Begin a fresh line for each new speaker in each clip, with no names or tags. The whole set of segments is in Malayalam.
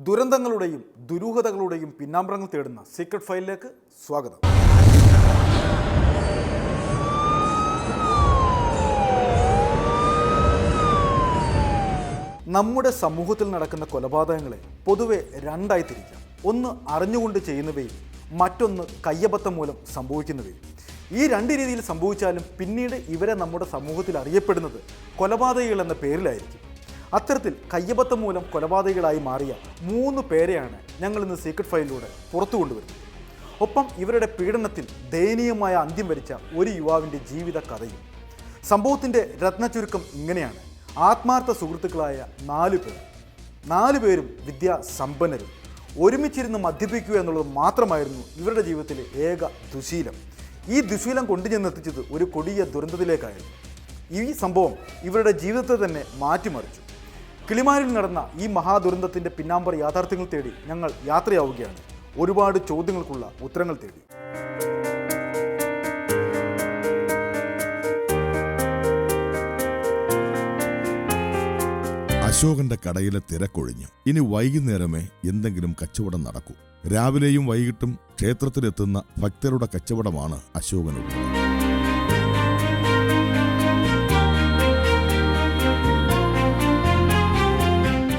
ദുരന്തങ്ങളുടെയും ദുരൂഹതകളുടെയും പിന്നാമ്പറങ്ങൾ തേടുന്ന സീക്രട്ട് ഫയലിലേക്ക് സ്വാഗതം. നമ്മുടെ സമൂഹത്തിൽ നടക്കുന്ന കൊലപാതകങ്ങളെ പൊതുവെ രണ്ടായി തിരിക്കാം. ഒന്ന് അറിഞ്ഞുകൊണ്ട് ചെയ്യുന്നവയും മറ്റൊന്ന് കയ്യബദ്ധം മൂലം സംഭവിക്കുന്നവയും. ഈ രണ്ട് രീതിയിൽ സംഭവിച്ചാലും പിന്നീട് ഇവരെ നമ്മുടെ സമൂഹത്തിൽ അറിയപ്പെടുന്നത് കൊലപാതകികൾ എന്ന പേരിലായിരിക്കും. അത്തരത്തിൽ കയ്യബദ്ധം മൂലം കൊലപാതകികളായി മാറിയ 3 പേരെയാണ് ഞങ്ങൾ ഇന്ന് സീക്രട്ട് ഫയലിലൂടെ പുറത്തു കൊണ്ടുവരുന്നത്. ഒപ്പം ഇവരുടെ പീഡനത്തിൽ ദയനീയമായ അന്ത്യം വരിച്ച ഒരു യുവാവിൻ്റെ ജീവിത കഥയും. സംഭവത്തിൻ്റെ രത്നചുരുക്കം ഇങ്ങനെയാണ്. ആത്മാർത്ഥ സുഹൃത്തുക്കളായ 4 പേർ, 4 പേരും വിദ്യാസമ്പന്നരും ഒരുമിച്ചിരുന്ന് മദ്യപിക്കുക എന്നുള്ളത് മാത്രമായിരുന്നു ഇവരുടെ ജീവിതത്തിലെ ഏക ദുശീലം. ഈ ദുശീലം കൊണ്ടുചെന്നെത്തിച്ചത് ഒരു കൊടിയ ദുരന്തത്തിലേക്കായിരുന്നു. ഈ സംഭവം ഇവരുടെ ജീവിതത്തെ തന്നെ മാറ്റിമറിച്ചു. കിളിമാനിൽ നടന്ന ഈ മഹാദുരന്തത്തിൻ്റെ പിന്നാമ്പർ യാഥാർത്ഥ്യങ്ങൾ തേടി ഞങ്ങൾ യാത്രയാവുകയാണ്. ഒരുപാട് ചോദ്യങ്ങൾക്കുള്ള ഉത്തരങ്ങൾ തേടി.
അശോകന്റെ കടയിലെ തിരക്കൊഴിഞ്ഞു. ഇനി വൈകുന്നേരമേ എന്തെങ്കിലും കച്ചവടം നടക്കൂ. രാവിലെയും വൈകിട്ടും ക്ഷേത്രത്തിലെത്തുന്ന ഭക്തരുടെ കച്ചവടമാണ് അശോകനുള്ളത്.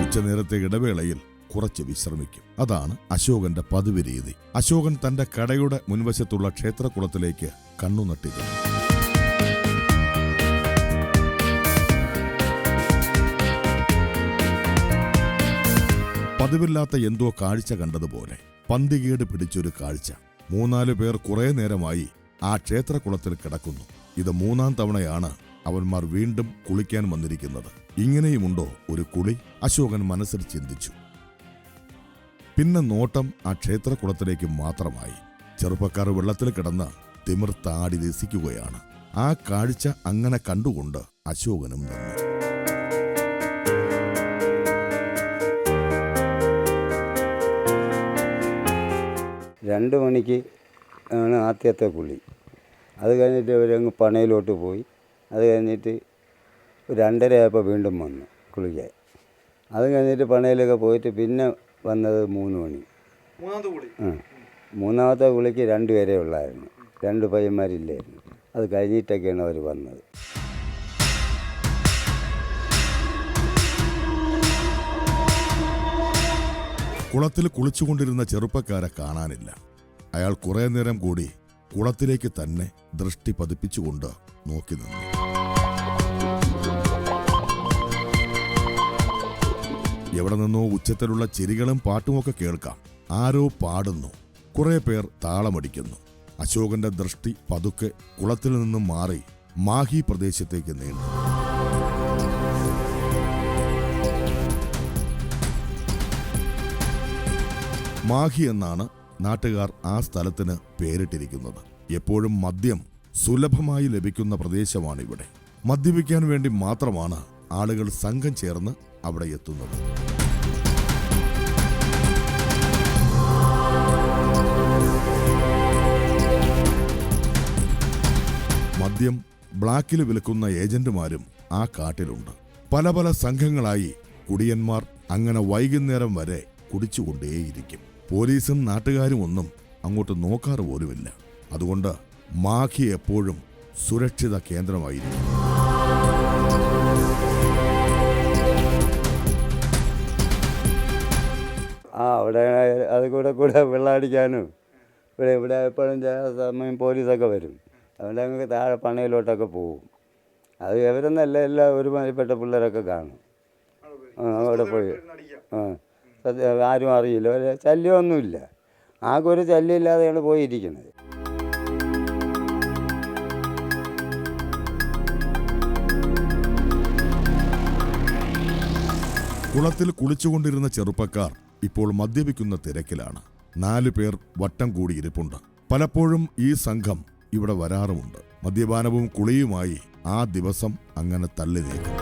ഉച്ചനേരത്തെ ഇടവേളയിൽ കുറച്ച് വിശ്രമിക്കും. അതാണ് അശോകന്റെ പതിവ് രീതി. അശോകൻ തന്റെ കടയുടെ മുൻവശത്തുള്ള ക്ഷേത്രക്കുളത്തിലേക്ക് കണ്ണുനട്ടിരുന്നു. പതിവില്ലാത്ത എന്തോ കാഴ്ച കണ്ടതുപോലെ പന്തികേട് പിടിച്ചൊരു കാഴ്ച. 3-4 പേർ കുറെ നേരമായി ആ ക്ഷേത്രക്കുളത്തിൽ കിടക്കുന്നു. ഇത് 3-ാം തവണയാണ് അവന്മാർ വീണ്ടും കുളിക്കാൻ വന്നിരിക്കുന്നത്. ഇങ്ങനെയുമുണ്ടോ ഒരു കുളി? അശോകൻ മനസ്സിൽ ചിന്തിച്ചു. പിന്നെ നോട്ടം ആ ക്ഷേത്രക്കുളത്തിലേക്ക് മാത്രമായി. ചെറുപ്പക്കാർ വെള്ളത്തിൽ കിടന്ന് തിമിർത്താടി രസിക്കുകയാണ്. ആ കാഴ്ച അങ്ങനെ കണ്ടുകൊണ്ട് അശോകനും നിന്നു.
രണ്ട് മണിക്ക് ആണ് ആദ്യത്തെ കുളി. അത് കഴിഞ്ഞിട്ട് അവരങ്ങ് പണയിലോട്ട് പോയി. അത് കഴിഞ്ഞിട്ട് 2:30 ആയപ്പോൾ വീണ്ടും വന്നു കുളിക്കാൻ. അത് കഴിഞ്ഞിട്ട് പണയിലൊക്കെ പോയിട്ട് പിന്നെ വന്നത് 3 മണി. മൂന്നാമത്തെ കുളിക്ക് 2 പേരേ ഉള്ളായിരുന്നു. 2 പയ്യന്മാരില്ലായിരുന്നു. അത് കഴിഞ്ഞിട്ടൊക്കെയാണ് അവർ വന്നത്.
കുളത്തിൽ കുളിച്ചുകൊണ്ടിരുന്ന ചെറുപ്പക്കാരെ കാണാനില്ല. അയാൾ കുറെ നേരം കൂടി കുളത്തിലേക്ക് തന്നെ ദൃഷ്ടി പതിപ്പിച്ചുകൊണ്ട് നോക്കി നിന്നു. എവിടെ നിന്നോ ഉച്ചത്തിലുള്ള ചിരികളും പാട്ടുമൊക്കെ കേൾക്കാം. ആരോ പാടുന്നു. കുറെ പേർ താളമടിക്കുന്നു. അശോകന്റെ ദൃഷ്ടി പതുക്കെ കുളത്തിൽ നിന്നും മാറി മാഹി പ്രദേശത്തേക്ക് നീണ്ടു. മാഹി എന്നാണ് നാട്ടുകാർ ആ സ്ഥലത്തിന് പേരിട്ടിരിക്കുന്നത്. എപ്പോഴും മദ്യം സുലഭമായി ലഭിക്കുന്ന പ്രദേശമാണിവിടെ. മദ്യപിക്കാൻ വേണ്ടി മാത്രമാണ് ആളുകൾ സംഘം ചേർന്ന് അവിടെ എത്തുന്നത്. മദ്യം ബ്ലാക്കിൽ വിൽക്കുന്ന ഏജന്റുമാരും ആ കാട്ടിലുണ്ട്. പല പല സംഘങ്ങളായി കുടിയന്മാർ അങ്ങനെ വൈകുന്നേരം വരെ കുടിച്ചുകൊണ്ടേയിരിക്കും. പോലീസും നാട്ടുകാരും ഒന്നും അങ്ങോട്ട് നോക്കാറ് പോലുമില്ല. അതുകൊണ്ട് മാഹി എപ്പോഴും സുരക്ഷിത കേന്ദ്രമായിരിക്കും.
അവിടെ അത് കൂടെ വെള്ളം അടിക്കാനും ഇവിടെ എപ്പോഴും സമയം പോലീസൊക്കെ വരും. അതുകൊണ്ട് അങ്ങ് താഴെ പണയിലോട്ടൊക്കെ പോകും. അത് എവരെന്നല്ല എല്ലാ ഒരുമാതിരിപ്പെട്ട പിള്ളേരൊക്കെ കാണും. അവിടെ പോയി ആരും അറിയില്ല. ഒരു ശല്യമൊന്നുമില്ല. ആകെ ഒരു ശല്യമില്ലാതെയാണ് പോയിരിക്കുന്നത്.
കുളത്തിൽ കുളിച്ചുകൊണ്ടിരുന്ന ചെറുപ്പക്കാർ ഇപ്പോൾ മദ്യപിക്കുന്ന തിരക്കിലാണ്. 4 പേർ വട്ടം കൂടി ഇരിപ്പുണ്ട്. പലപ്പോഴും ഈ സംഘം ഇവിടെ വരാറുമുണ്ട്. മദ്യപാനവും കുളിയുമായി ആ ദിവസം അങ്ങനെ തള്ളി നീക്കും.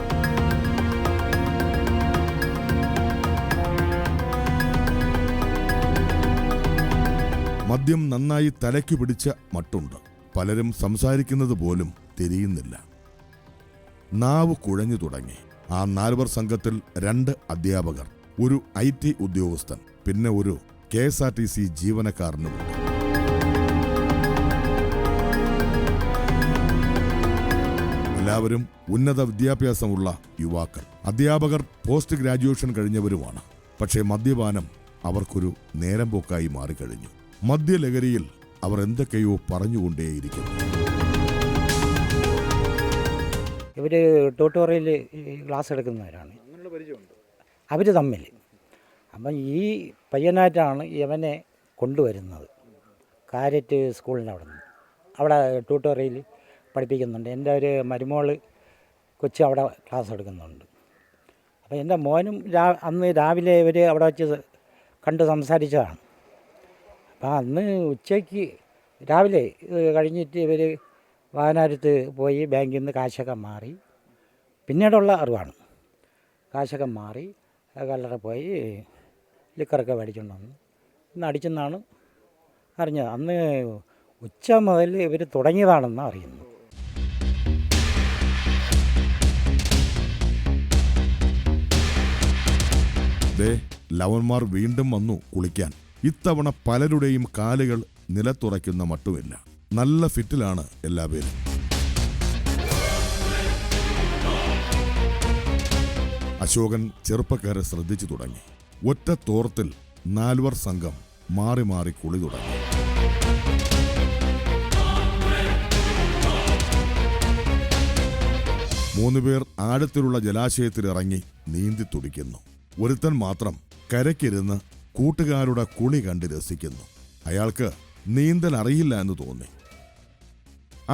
മദ്യം നന്നായി തലയ്ക്ക് പിടിച്ച മട്ടുണ്ട്. പലരും സംസാരിക്കുന്നത് പോലും തിരിയുന്നില്ല. നാവ് കുഴഞ്ഞു തുടങ്ങി. ആ 4 സംഘത്തിൽ 2 അധ്യാപകർ ഒരു IT ഉദ്യോഗസ്ഥൻ, പിന്നെ ഒരു KSRTC ജീവനക്കാരനുമുണ്ട്. എല്ലാവരും ഉന്നത വിദ്യാഭ്യാസമുള്ള യുവാക്കൾ. അധ്യാപകർ പോസ്റ്റ് ഗ്രാജുവേഷൻ കഴിഞ്ഞവരുമാണ്. പക്ഷേ മദ്യപാനം അവർക്കൊരു നേരം പോക്കായി മാറിക്കഴിഞ്ഞു. മദ്യലഹരിയിൽ അവർ എന്തൊക്കെയോ പറഞ്ഞുകൊണ്ടേയിരിക്കുന്നു.
ഇവർ ട്യൂട്ടോറിയൽ ക്ലാസ് എടുക്കുന്നവരാണ് അവർ തമ്മിൽ. അപ്പം ഈ പയ്യനായിട്ടാണ് ഇവനെ കൊണ്ടുവരുന്നത് കാരറ്റ് സ്കൂളിൻ്റെ അവിടെ ട്യൂട്ടോറിയൽ പഠിപ്പിക്കുന്നുണ്ട്. എൻ്റെ ഒരു മരുമോൾ കൊച്ചു അവിടെ ക്ലാസ് എടുക്കുന്നുണ്ട്. അപ്പോൾ എൻ്റെ മോനും അന്ന് രാവിലെ ഇവർ അവിടെ വെച്ച് കണ്ട് സംസാരിച്ചതാണ്. അപ്പോൾ അന്ന് ഉച്ചയ്ക്ക് രാവിലെ കഴിഞ്ഞിട്ട് ഇവർ വാഹനത്ത് പോയി ബാങ്കിൽ നിന്ന് കാശൊക്കെ മാറി, പിന്നീടുള്ള അറിവാണ്. കാശൊക്കെ മാറി കല്ലറ പോയി ലിക്കറൊക്കെ മേടിച്ചുകൊണ്ട് വന്നു ഇന്ന് അടിച്ചെന്നാണ് അറിഞ്ഞത്. അന്ന് ഉച്ച മുതൽ ഇവർ തുടങ്ങിയതാണെന്ന് അറിയുന്നു.
ലവന്മാർ വീണ്ടും വന്നു കുളിക്കാൻ. ഇത്തവണ പലരുടെയും കാലുകൾ നിലത്തുറയ്ക്കുന്ന മട്ടുമില്ല. നല്ല ഫിറ്റിലാണ് എല്ലാവരും. അശോകൻ ചെറുപ്പക്കാരെ ശ്രദ്ധിച്ചു തുടങ്ങി. ഒറ്റ തോർത്തിൽ 4 സംഘം മാറി മാറി കുളി തുടങ്ങി. മൂന്നുപേർ ആഴത്തിലുള്ള ജലാശയത്തിലിറങ്ങി നീന്തി തുടിക്കുന്നു. ഒരുത്തൻ മാത്രം കരയ്ക്കിരുന്ന് കൂട്ടുകാരുടെ കുളി കണ്ട് രസിക്കുന്നു. അയാൾക്ക് നീന്തൽ അറിയില്ല എന്ന് തോന്നി.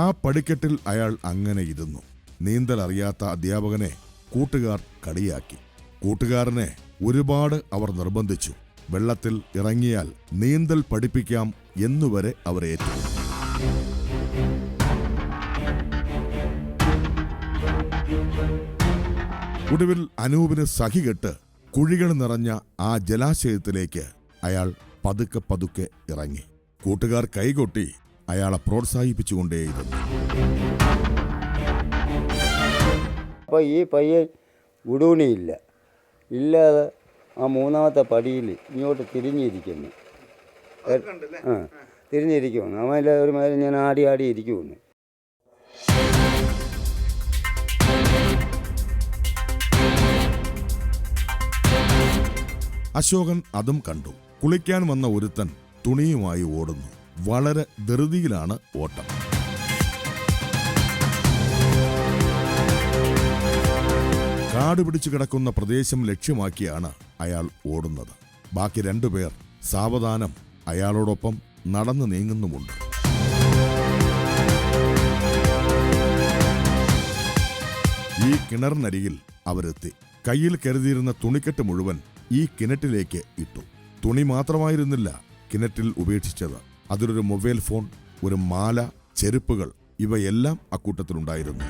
ആ പടിക്കെട്ടിൽ അയാൾ അങ്ങനെ ഇരുന്നു. നീന്തൽ അറിയാത്ത അധ്യാപകനെ കൂട്ടുകാർ കളിയാക്കി. കൂട്ടുകാരനെ ഒരുപാട് അവർ നിർബന്ധിച്ചു. വെള്ളത്തിൽ ഇറങ്ങിയാൽ നീന്തൽ പഠിപ്പിക്കാം എന്നുവരെ അവർ ഏറ്റു. ഒടുവിൽ അനൂപിന് സഹികെട്ട് കുഴികൾ നിറഞ്ഞ ആ ജലാശയത്തിലേക്ക് അയാൾ പതുക്കെ പതുക്കെ ഇറങ്ങി. കൂട്ടുകാർ കൈകൊട്ടി അയാളെ പ്രോത്സാഹിപ്പിച്ചുകൊണ്ടേയിരുന്നു.
അപ്പോൾ ഈ പയ്യൻ ഉടൂണിയില്ല, ഇല്ലാതെ ആ 3ാമത്തെ പടിയിൽ ഇങ്ങോട്ട് തിരിഞ്ഞിരിക്കുന്നു. തിരിഞ്ഞിരിക്കുന്നു. അവൻ ഒരു മാതിരി ഞാൻ ആടി ആടി ഇരിക്കുമെന്ന്.
അശോകൻ അതും കണ്ടു. കുളിക്കാൻ വന്ന ഒരുത്തൻ തുണിയുമായി ഓടുന്നു. വളരെ ധൃതിയിലാണ് ഓട്ടം. കാട് പിടിച്ചു കിടക്കുന്ന പ്രദേശം ലക്ഷ്യമാക്കിയാണ് അയാൾ ഓടുന്നത്. ബാക്കി 2 പേർ സാവധാനം അയാളോടൊപ്പം നടന്നു നീങ്ങുന്നുമുണ്ട്. ഈ കിണറിനരികിൽ അവരെത്തി. കയ്യിൽ കരുതിയിരുന്ന തുണിക്കെട്ട് മുഴുവൻ ഈ കിണറ്റിലേക്ക് ഇട്ടു. തുണി മാത്രമായിരുന്നില്ല കിണറ്റിൽ ഉപേക്ഷിച്ചത്. അതിലൊരു മൊബൈൽ ഫോൺ, ഒരു മാല, ചെരുപ്പുകൾ, ഇവയെല്ലാം അക്കൂട്ടത്തിലുണ്ടായിരുന്നു.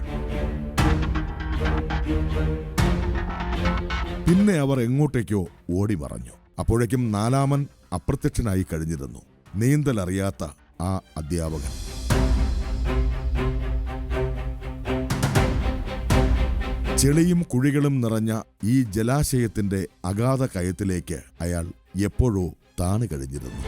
പിന്നെ അവർ എങ്ങോട്ടേക്കോ ഓടി മറഞ്ഞു. അപ്പോഴേക്കും 4ാമൻ അപ്രത്യക്ഷനായി കഴിഞ്ഞിരുന്നു. നീന്തൽ അറിയാത്ത ആ അധ്യാപകൻ. ചെളിയും കുഴികളും നിറഞ്ഞ ഈ ജലാശയത്തിന്റെ അഗാധ കയത്തിലേക്ക് അയാൾ എപ്പോഴോ താണു കഴിഞ്ഞിരുന്നു.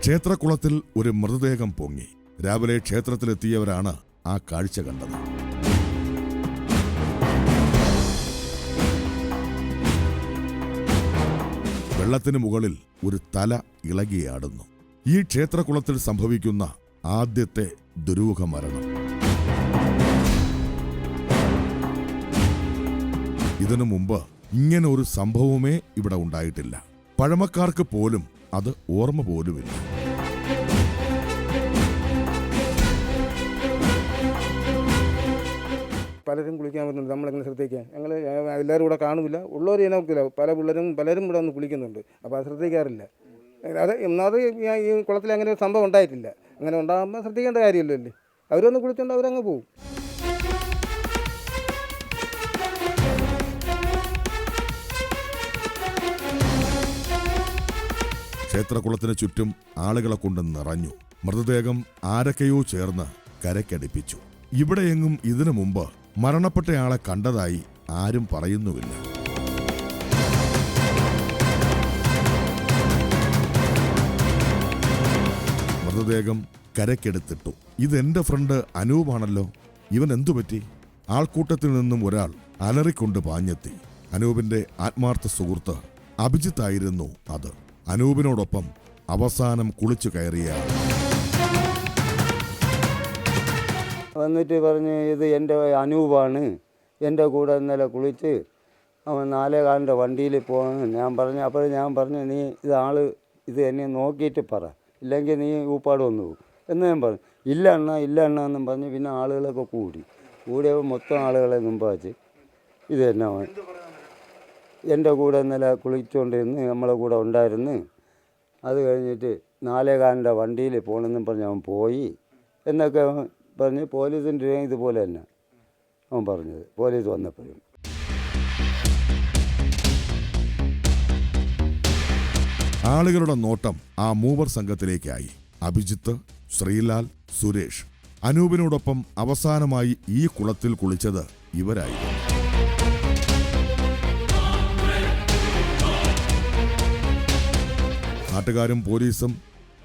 ക്ഷേത്രക്കുളത്തിൽ ഒരു മൃതദേഹം പൊങ്ങി. രാവിലെ ക്ഷേത്രത്തിലെത്തിയവരാണ് ആ കാഴ്ച കണ്ടത്. വെള്ളത്തിന് മുകളിൽ ഒരു തല ഇളകിയാടുന്നു. ഈ ക്ഷേത്രക്കുളത്തിൽ സംഭവിക്കുന്ന ആദ്യത്തെ ദുരൂഹ മരണം. ഇതിനു മുമ്പ് ഇങ്ങനെ ഒരു സംഭവമേ ഇവിടെ ഉണ്ടായിട്ടില്ല. പഴമക്കാർക്ക് പോലും അത് ഓർമ്മ പോലുമില്ല.
പലരും കുളിക്കാൻ വരുന്നുണ്ട്. നമ്മളെങ്ങനെ ശ്രദ്ധിക്കാൻ? ഞങ്ങൾ എല്ലാവരും ഇവിടെ കാണില്ല. ഉള്ളവർ ചെയ്യാൻ നോക്കില്ല. പലരും ഇവിടെ വന്ന് കുളിക്കുന്നുണ്ട്. അപ്പോൾ അത് ശ്രദ്ധിക്കാറില്ല. ഒന്നാമത് ഈ കുളത്തിൽ അങ്ങനെ ഒരു സംഭവം ഉണ്ടായിട്ടില്ല. അങ്ങനെ ഉണ്ടാകുമ്പോൾ ശ്രദ്ധിക്കേണ്ട കാര്യമല്ലോ അല്ലേ. അവരൊന്ന് കുളിച്ചുകൊണ്ട് അവരങ്ങ് പോകും.
ക്ഷേത്രകുളത്തിന് ചുറ്റും ആളുകളെ കൊണ്ട് നിറഞ്ഞു. മൃതദേഹം ആരൊക്കെയോ ചേർന്ന് കരയ്ക്കടിപ്പിച്ചു. ഇവിടെയെങ്ങും ഇതിനു മുമ്പ് മരണപ്പെട്ടയാളെ കണ്ടതായി ആരും പറയുന്നുമില്ല. മൃതദേഹം കരയ്ക്കെടുത്തിട്ടു. ഇതെന്റെ ഫ്രണ്ട് അനൂപാണല്ലോ, ഇവൻ എന്തുപറ്റി? ആൾക്കൂട്ടത്തിൽ നിന്നും ഒരാൾ അലറിക്കൊണ്ട് പാഞ്ഞെത്തി. അനൂപിന്റെ ആത്മാർത്ഥ സുഹൃത്ത് അഭിജിത്തായിരുന്നു അത്. അനൂപിനോടൊപ്പം അവസാനം കുളിച്ചു കയറിയ
വന്നിട്ട് പറഞ്ഞ് ഇത് എൻ്റെ അനൂപാണ്, എൻ്റെ കൂടെ ഇന്നലെ കുളിച്ച് അവൻ 4 വണ്ടിയിൽ പോകണം. അപ്പോൾ ഞാൻ പറഞ്ഞു നീ ഇത് എന്നെ നോക്കിയിട്ട് പറ, ഇല്ലെങ്കിൽ നീ ഊപ്പാട് വന്നു പോകും എന്ന് ഞാൻ പറഞ്ഞു. ഇല്ല അണ്ണ എന്നും പറഞ്ഞ് പിന്നെ ആളുകളൊക്കെ കൂടിയപ്പോൾ മൊത്തം ആളുകളെ മുമ്പ് വെച്ച് ഇത് തന്നെ അവൻ എൻ്റെ കൂടെ ഇന്നലെ കുളിച്ചുകൊണ്ടിരുന്ന് നമ്മളെ കൂടെ ഉണ്ടായിരുന്നു. അത് കഴിഞ്ഞിട്ട് 4 വണ്ടിയിൽ പോകണമെന്നും പറഞ്ഞ് അവൻ പോയി എന്നൊക്കെ പറഞ്ഞ് പോലീസിൻ്റെ ഇതുപോലെ തന്നെ അവൻ പറഞ്ഞത് പോലീസ് വന്നപ്പോഴും.
ആളുകളുടെ നോട്ടം ആ മൂവർ സംഘത്തിലേക്കായി. അഭിജിത്ത്, ശ്രീലാൽ, സുരേഷ്. അനൂപിനോടൊപ്പം അവസാനമായി ഈ കുളത്തിൽ കുളിച്ചത് ഇവരായിരുന്നു. നാട്ടുകാരും പോലീസും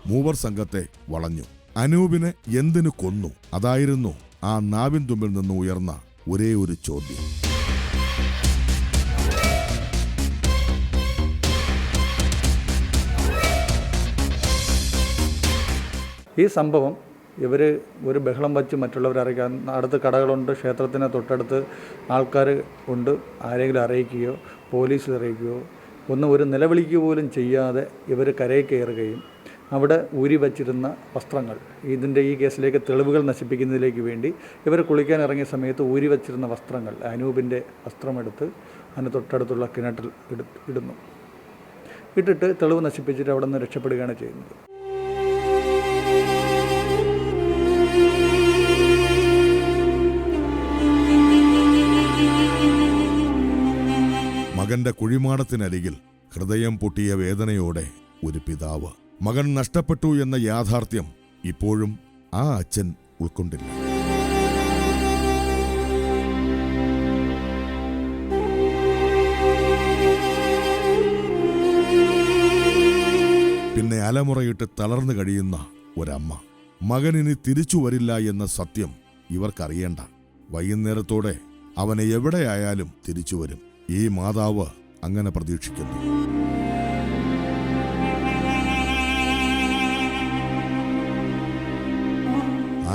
മൂവർ സംഘത്തെ വളഞ്ഞു. അനൂപിനെ എന്തിനു കൊന്നു? അതായിരുന്നു ആ നാവിൻ തുമ്പിൽ നിന്ന് ഉയർന്ന ഒരേ ഒരു ചോദ്യം.
ഈ സംഭവം ഇവർ ഒരു ബഹളം വച്ച് മറ്റുള്ളവരെ അറിയിക്കാൻ, അടുത്ത് കടകളുണ്ട്, ക്ഷേത്രത്തിന് തൊട്ടടുത്ത് ആൾക്കാർ ഉണ്ട്, ആരെങ്കിലും അറിയിക്കുകയോ പോലീസിൽ അറിയിക്കുകയോ ഒരു നിലവിളിക്കുക പോലും ചെയ്യാതെ ഇവർ കരയിൽ കയറുകയും അവിടെ ഊരി വച്ചിരുന്ന വസ്ത്രങ്ങൾ, ഈ കേസിലേക്ക് തെളിവുകൾ നശിപ്പിക്കുന്നതിലേക്ക് വേണ്ടി ഇവർ കുളിക്കാൻ ഇറങ്ങിയ സമയത്ത് ഊരി വച്ചിരുന്ന വസ്ത്രങ്ങൾ, അനൂപിൻ്റെ വസ്ത്രമെടുത്ത് അതിന് തൊട്ടടുത്തുള്ള കിണറ്റിൽ ഇടുന്നു. ഇട്ടിട്ട് തെളിവ് നശിപ്പിച്ചിട്ട് അവിടെ നിന്ന് രക്ഷപ്പെടുകയാണ് ചെയ്യുന്നത്.
മകന്റെ കുഴിമാടത്തിനരികിൽ ഹൃദയം പൊട്ടിയ വേദനയോടെ ഒരു പിതാവ്. മകൻ നഷ്ടപ്പെട്ടു എന്ന യാഥാർത്ഥ്യം ഇപ്പോഴും ആ അച്ഛൻ ഉൾക്കൊണ്ടില്ല. പിന്നെ അലമുറയിട്ട് തളർന്നു കഴിയുന്ന ഒരമ്മ. മകനിനി തിരിച്ചു വരില്ല എന്ന സത്യം ഇവർക്കറിയേണ്ട. വൈകുന്നേരത്തോടെ അവനെ എവിടെയായാലും തിരിച്ചു വരും. ഈ മാതാവ് അങ്ങനെ പ്രതീക്ഷിക്കുന്നു.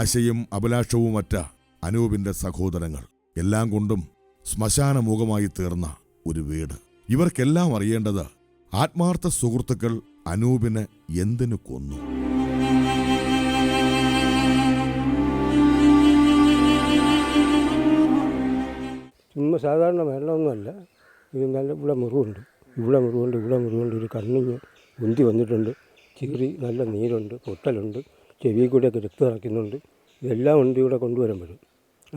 ആശയും അഭിലാഷവുമറ്റ അനൂപിന്റെ സഹോദരങ്ങൾ. എല്ലാം കൊണ്ടും ശ്മശാനമുഖമായി തീർന്ന ഒരു വീട്. ഇവർക്കെല്ലാം അറിയേണ്ടത് ആത്മാർത്ഥ സുഹൃത്തുക്കൾ അനൂപിനെ എന്തിനു കൊന്നു?
ചുമ്മാ സാധാരണ മരണമൊന്നുമല്ല. ഇത് നല്ല ഇവിടെ മുറിവുണ്ട്, ഇവിടെ ഒരു കണ്ണിന് ഉന്തി വന്നിട്ടുണ്ട്, ചീറി നല്ല നീരുണ്ട്, പൊട്ടലുണ്ട്, ചെവി കൂടെയൊക്കെ രക്തം ഇറക്കുന്നുണ്ട്. ഇതെല്ലാം ഉണ്ട് ഇവിടെ കൊണ്ടുവരുമ്പോഴും.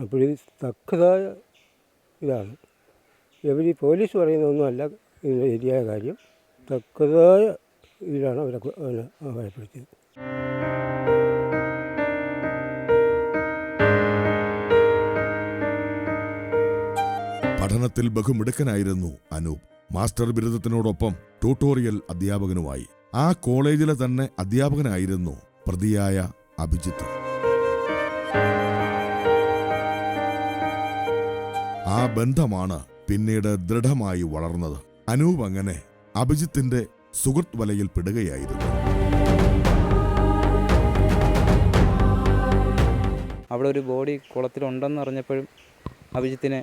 അപ്പോൾ ഇത് തക്കതായ ഇതാണ്. ഇവർ പോലീസ് പറയുന്നതൊന്നുമല്ല ഇതിൻ്റെ ശരിയായ കാര്യം. തക്കതായ ഇതിലാണ് അവരെ ഭയപ്പെടുത്തിയത്.
പഠനത്തിൽ ബഹുമിടുക്കനായിരുന്നു അനൂപ്. മാസ്റ്റർ ബിരുദത്തിനോടൊപ്പം ട്യൂട്ടോറിയൽ അധ്യാപകനുമായി. ആ കോളേജിലെ തന്നെ അധ്യാപകനായിരുന്നു പ്രതിയായ അഭിജിത്ത്. ആ ബന്ധമാണ് പിന്നീട് ദൃഢമായി വളർന്നത്. അനൂപ് അങ്ങനെ അഭിജിത്തിന്റെ സുഹൃത്ത് വലയിൽ പെടുകയായിരുന്നു.
അവിടെ ഒരു ബോഡി കുളത്തിലുണ്ടെന്ന് അറിഞ്ഞപ്പോഴും അഭിജിത്തിനെ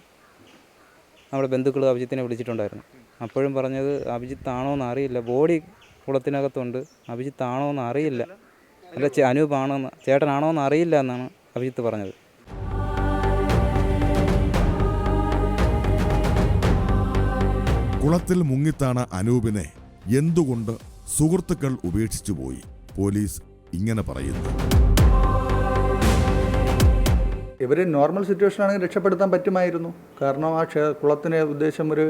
നമ്മുടെ ബന്ധുക്കൾ അഭിജിത്തിനെ വിളിച്ചിട്ടുണ്ടായിരുന്നു. അപ്പോഴും പറഞ്ഞത് അഭിജിത്താണോ എന്ന് അറിയില്ല, ബോഡി കുളത്തിനകത്തുണ്ട്, അഭിജിത്താണോ എന്ന് അറിയില്ല, അല്ല അനൂപാണോന്ന് ചേട്ടനാണോ എന്ന് അറിയില്ല എന്നാണ് അഭിജിത്ത് പറഞ്ഞത്.
കുളത്തിൽ മുങ്ങിത്താണ അനൂപിനെ എന്തുകൊണ്ട് സുഹൃത്തുക്കൾ ഉപേക്ഷിച്ചു പോയി? പോലീസ് ഇങ്ങനെ പറയുന്നു.
ഇവർ നോർമൽ സിറ്റുവേഷൻ ആണെങ്കിൽ രക്ഷപ്പെടുത്താൻ പറ്റുമായിരുന്നു. കാരണം ആ കുളത്തിന് ഉദ്ദേശം ഒരു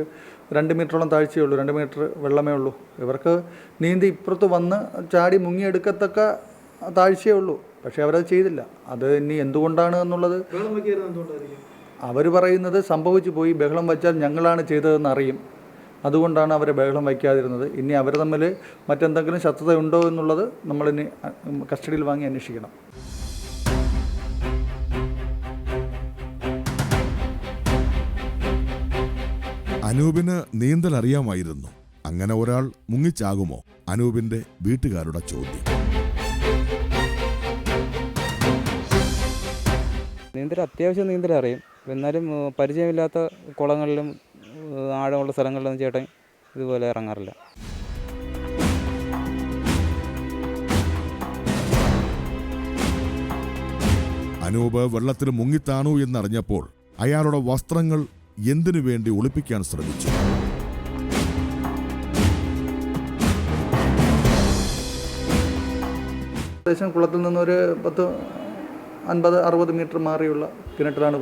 2 മീറ്ററോളം താഴ്ചയേ ഉള്ളൂ, 2 മീറ്റർ വെള്ളമേ ഉള്ളൂ. ഇവർക്ക് നീന്തി ഇപ്പുറത്ത് വന്ന് ചാടി മുങ്ങിയെടുക്കത്തക്ക താഴ്ചയേ ഉള്ളൂ. പക്ഷേ അവരത് ചെയ്തില്ല. അത് ഇനി എന്തുകൊണ്ടാണ് എന്നുള്ളത് അവർ പറയുന്നത് സംഭവിച്ചു പോയി, ബഹളം വച്ചാൽ ഞങ്ങളാണ് ചെയ്തതെന്ന് അറിയും, അതുകൊണ്ടാണ് അവർ ബഹളം വയ്ക്കാതിരുന്നത്. ഇനി അവർ തമ്മിൽ മറ്റെന്തെങ്കിലും ശത്രുത ഉണ്ടോ എന്നുള്ളത് നമ്മളിനി കസ്റ്റഡിയിൽ വാങ്ങി അന്വേഷിക്കണം.
അനൂപിന് നീന്തൽ അറിയാമായിരുന്നു. അങ്ങനെ ഒരാൾ മുങ്ങിച്ചാകുമോ? അനൂപിന്റെ വീട്ടുകാരുടെ ചോദ്യം.
നീന്തൽ അത്യാവശ്യം നീന്തൽ അറിയും. എന്നാലും പരിചയമില്ലാത്ത കുളങ്ങളിലും ആഴമുള്ള സ്ഥലങ്ങളിലൊന്നും ചേട്ടൻ ഇതുപോലെ ഇറങ്ങാറില്ല.
അനൂപ് വെള്ളത്തിൽ മുങ്ങിത്താണു എന്നറിഞ്ഞപ്പോൾ അയാളുടെ വസ്ത്രങ്ങൾ എന്തിനു വേണ്ടി ഒളിപ്പിക്കാൻ ശ്രമിച്ചു.
ഏകദേശം കുളത്തിൽ നിന്നൊരു 50-60 മീറ്റർ മാറിയുള്ള കിണറ്റിലാണ്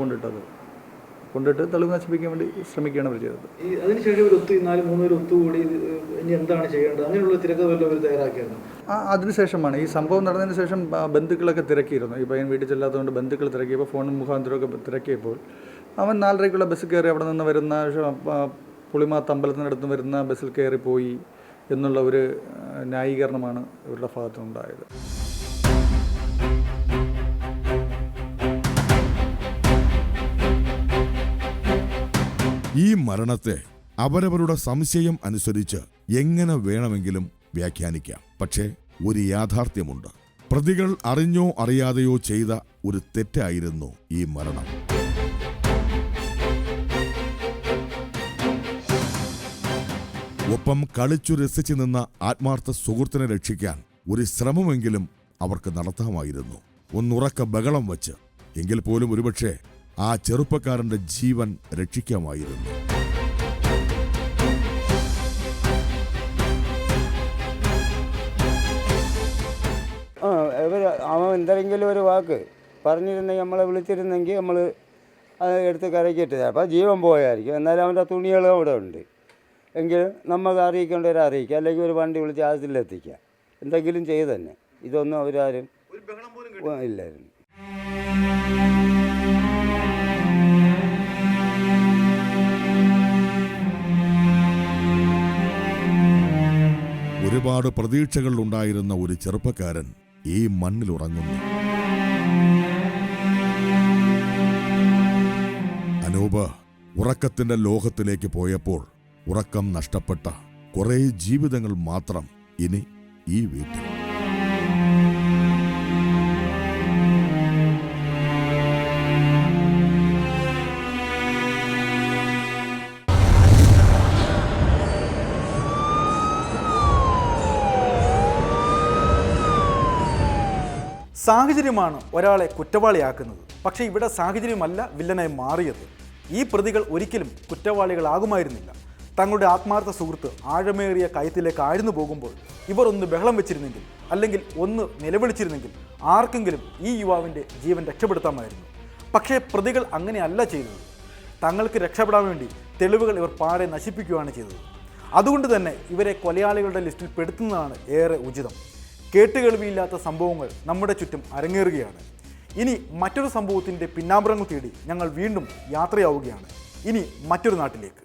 കൊണ്ടിട്ട് തെളിവ് നശിപ്പിക്കാൻ വേണ്ടി ശ്രമിക്കുകയാണ് അവർ ചെയ്തത്.
അതിനുശേഷം ഒരു 3 പേര് ഒത്തുകൂടി ഇനി എന്താണ് ചെയ്യേണ്ടത്, അങ്ങനെയുള്ള തിരക്കഥ അവർ തയ്യാറാക്കിയായിരുന്നു.
അതിനുശേഷമാണ് ഈ സംഭവം നടന്നതിന് ശേഷം ബന്ധുക്കളൊക്കെ തിരക്കിയിരുന്നു. ഈ പയ്യൻ വീട്ടിൽ ചെല്ലാത്തതുകൊണ്ട് ബന്ധുക്കൾ തിരക്കിയപ്പോൾ ഫോൺ മുഖാന്തരമൊക്കെ തിരക്കിയപ്പോൾ അവൻ 4:30 ബസ്സിൽ കയറി അവിടെ നിന്ന് വരുന്ന പുളിമാത്ത് അമ്പലത്തിനടുത്ത് വരുന്ന ബസ്സിൽ കയറിപ്പോയി എന്നുള്ള ഒരു ന്യായീകരണമാണ് ഇവരുടെ ഭാഗത്തുനിന്നുണ്ടായത്.
ഈ മരണത്തെ അവരവരുടെ സംശയം അനുസരിച്ച് എങ്ങനെ വേണമെങ്കിലും വ്യാഖ്യാനിക്കാം. പക്ഷേ ഒരു യാഥാർത്ഥ്യമുണ്ട്. പ്രതികൾ അറിഞ്ഞോ അറിയാതെയോ ചെയ്ത ഒരു തെറ്റായിരുന്നു ഈ മരണം. ഒപ്പം കളിച്ചു രസിച്ചു നിന്ന ആത്മാർത്ഥ സുഹൃത്തിനെ രക്ഷിക്കാൻ ഒരു ശ്രമമെങ്കിലും അവർക്ക് നടത്താമായിരുന്നു. ഒന്നുറക്ക ബഹളം വച്ച് എങ്കിൽ പോലും ഒരുപക്ഷെ ആ ചെറുപ്പക്കാരന്റെ ജീവൻ രക്ഷിക്കാമായിരുന്നു.
അവൻ എന്തെങ്കിലും ഒരു വാക്ക് പറഞ്ഞിരുന്നെങ്കിൽ, നമ്മളെ വിളിച്ചിരുന്നെങ്കിൽ നമ്മൾ അത് എടുത്ത് കരക്കിട്ടത്. അപ്പോൾ ജീവൻ പോയായിരിക്കും. എന്നാലും അവൻ്റെ തുണികളും അവിടെ ഉണ്ട് എങ്കിൽ നമുക്ക് അറിയിക്കേണ്ടവരെ അറിയിക്കുക, അല്ലെങ്കിൽ ഒരു വണ്ടി വിളിച്ച് ആശുപത്രിയിലെത്തിക്കുക, എന്തെങ്കിലും ചെയ്ത് തന്നെ. ഇതൊന്നും അവരാരും ഇല്ലായിരുന്നു.
ഒരുപാട് പ്രതീക്ഷകൾ ഉണ്ടായിരുന്ന ഒരു ചെറുപ്പക്കാരൻ ഈ മണ്ണിലുറങ്ങുന്നു. അനൂപ് ഉറക്കത്തിന്റെ ലോകത്തിലേക്ക് പോയപ്പോൾ ഉറക്കം നഷ്ടപ്പെട്ട കുറേ ജീവിതങ്ങൾ മാത്രം ഇനി ഈ വീട്ടിൽ.
സാഹചര്യമാണ് ഒരാളെ കുറ്റവാളിയാക്കുന്നത്. പക്ഷേ ഇവിടെ സാഹചര്യമല്ല വില്ലനായി മാറിയത്. ഈ പ്രതികൾ ഒരിക്കലും കുറ്റവാളികളാകുമായിരുന്നില്ല. തങ്ങളുടെ ആത്മാർത്ഥ സുഹൃത്ത് ആഴമേറിയ കയത്തിലേക്ക് ആഴ്ന്നു പോകുമ്പോൾ ഇവർ ഒന്ന് ബഹളം വെച്ചിരുന്നെങ്കിൽ, അല്ലെങ്കിൽ ഒന്ന് നിലവിളിച്ചിരുന്നെങ്കിൽ ആർക്കെങ്കിലും ഈ യുവാവിൻ്റെ ജീവൻ രക്ഷപ്പെടുത്താമായിരുന്നു. പക്ഷേ പ്രതികൾ അങ്ങനെയല്ല ചെയ്തത്. തങ്ങൾക്ക് രക്ഷപ്പെടാൻ വേണ്ടി തെളിവുകൾ ഇവർ പാടെ നശിപ്പിക്കുകയാണ് ചെയ്തത്. അതുകൊണ്ട് തന്നെ ഇവരെ കൊലയാളികളുടെ ലിസ്റ്റിൽ പെടുത്തുന്നതാണ് ഏറെ ഉചിതം. കേട്ടുകേൾവിയില്ലാത്ത സംഭവങ്ങൾ നമ്മുടെ ചുറ്റും അരങ്ങേറുകയാണ്. ഇനി മറ്റൊരു സംഭവത്തിൻ്റെ പിന്നാമ്പുറങ്ങൾ തേടി ഞങ്ങൾ വീണ്ടും യാത്രയാവുകയാണ്. ഇനി മറ്റൊരു നാട്ടിലേക്ക്.